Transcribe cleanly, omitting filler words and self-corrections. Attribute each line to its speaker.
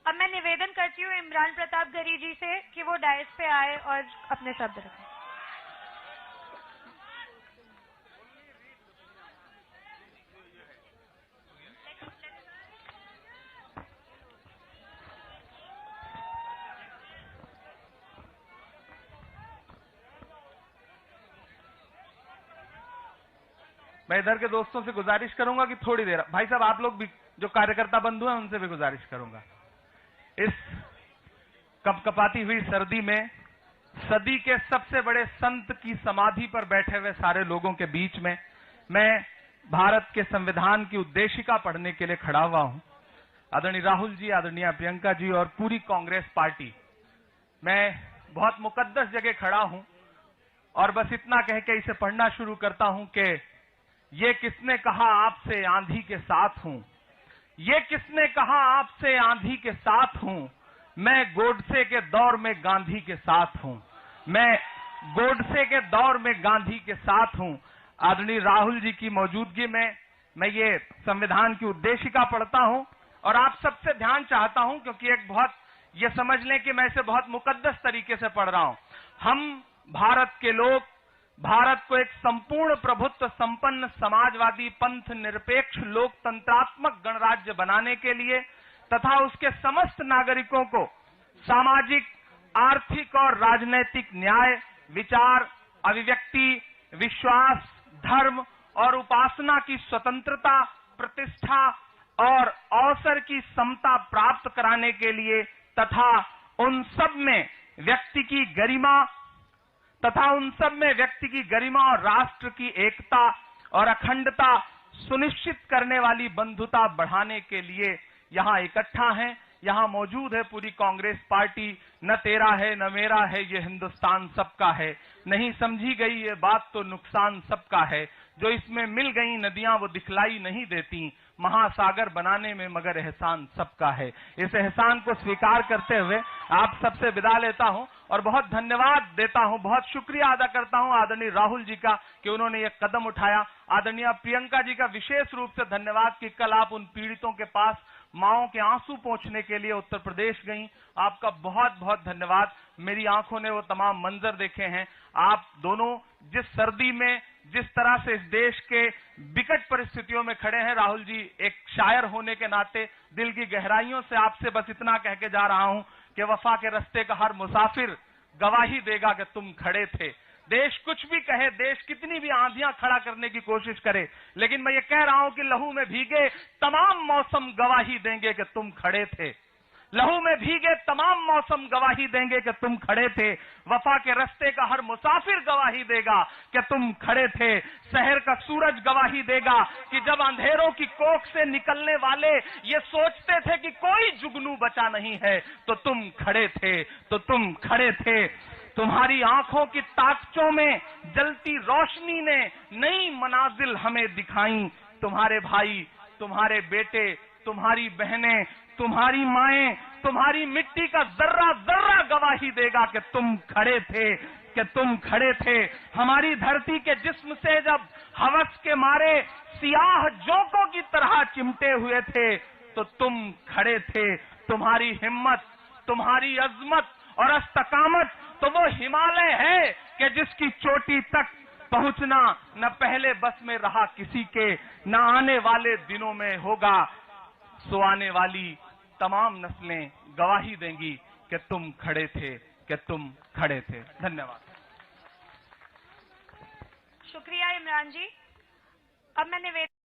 Speaker 1: अब मैं निवेदन करती हूँ इमरान प्रताप गरी जी से कि वो डायस पे आए और अपने शब्द रखें।
Speaker 2: मैं इधर के दोस्तों से गुजारिश करूंगा कि थोड़ी देर, भाई साहब आप लोग भी जो कार्यकर्ता बंधु हैं उनसे भी गुजारिश करूंगा, इस कपकपाती हुई सर्दी में सदी के सबसे बड़े संत की समाधि पर बैठे हुए सारे लोगों के बीच में मैं भारत के संविधान की उद्देशिका पढ़ने के लिए खड़ा हुआ हूं। आदरणीय राहुल जी, आदरणीय प्रियंका जी और पूरी कांग्रेस पार्टी, मैं बहुत मुकद्दस जगह खड़ा हूं और बस इतना कह के इसे पढ़ना शुरू करता हूं कि ये किसने कहा आपसे आंधी के साथ हूं, ये किसने कहा आपसे आंधी के साथ हूं, मैं गोडसे के दौर में गांधी के साथ हूं, मैं गोडसे के दौर में गांधी के साथ हूं। आदरणीय राहुल जी की मौजूदगी में मैं ये संविधान की उद्देशिका पढ़ता हूं और आप सबसे ध्यान चाहता हूं, क्योंकि एक बहुत ये समझ लें कि मैं इसे बहुत मुकद्दस तरीके से पढ़ रहा हूं। हम भारत के लोग भारत को एक संपूर्ण प्रभुत्व संपन्न समाजवादी पंथ निरपेक्ष लोकतंत्रात्मक गणराज्य बनाने के लिए तथा उसके समस्त नागरिकों को सामाजिक, आर्थिक और राजनैतिक न्याय, विचार, अभिव्यक्ति, विश्वास, धर्म और उपासना की स्वतंत्रता, प्रतिष्ठा और अवसर की समता प्राप्त कराने के लिए तथा उन सब में व्यक्ति की गरिमा और राष्ट्र की एकता और अखंडता सुनिश्चित करने वाली बंधुता बढ़ाने के लिए यहां इकट्ठा हैं। यहां मौजूद है पूरी कांग्रेस पार्टी। न तेरा है न मेरा है, ये हिंदुस्तान सबका है। नहीं समझी गई ये बात तो नुकसान सबका है। जो इसमें मिल गई नदियां वो दिखलाई नहीं देती, महासागर बनाने में मगर एहसान सबका है। इस एहसान को स्वीकार करते हुए आप सबसे विदा लेता हूं और बहुत धन्यवाद देता हूं, बहुत शुक्रिया अदा करता हूं आदरणीय राहुल जी का कि उन्होंने ये कदम उठाया। आदरणीय प्रियंका जी का विशेष रूप से धन्यवाद कि कल आप उन पीड़ितों के पास माओं के आंसू पहुंचने के लिए उत्तर प्रदेश गईं। आपका बहुत बहुत धन्यवाद। मेरी आंखों ने वो तमाम मंजर देखे हैं। आप दोनों जिस सर्दी में जिस तरह से इस देश के विकट परिस्थितियों में खड़े हैं, राहुल जी एक शायर होने के नाते दिल की गहराइयों से आपसे बस इतना कह के जा रहा हूं कि वफा के रास्ते का हर मुसाफिर गवाही देगा कि तुम खड़े थे। देश कुछ भी कहे, देश कितनी भी आंधियां खड़ा करने की कोशिश करे, लेकिन मैं ये कह रहा हूं कि लहू में भीगे तमाम मौसम गवाही देंगे कि तुम खड़े थे। लहू में भीगे तमाम मौसम गवाही देंगे कि तुम खड़े थे। वफा के रास्ते का हर मुसाफिर गवाही देगा कि तुम खड़े थे। शहर का सूरज गवाही देगा कि जब अंधेरों की कोख से निकलने वाले ये सोचते थे कि कोई जुगनू बचा नहीं है, तो तुम खड़े थे, तो तुम खड़े थे। तुम्हारी आंखों की ताकचों में जलती रोशनी ने नई मनाजिल हमें दिखाई। तुम्हारे भाई, तुम्हारे बेटे, तुम्हारी बहनें, तुम्हारी माएं, तुम्हारी मिट्टी का जर्रा जर्रा गवाही देगा कि तुम खड़े थे, कि तुम खड़े थे। हमारी धरती के जिस्म से जब हवस के मारे सियाह जोंकों की तरह चिमटे हुए थे, तो तुम खड़े थे। तुम्हारी हिम्मत, तुम्हारी अजमत और इस्तकामत तो वो हिमालय है कि जिसकी चोटी तक पहुंचना न पहले बस में रहा किसी के, न आने वाले दिनों में होगा। सो आने वाली तमाम नस्लें गवाही देंगी कि तुम खड़े थे, कि तुम खड़े थे। धन्यवाद।
Speaker 1: शुक्रिया इमरान जी। अब मैं निवेदन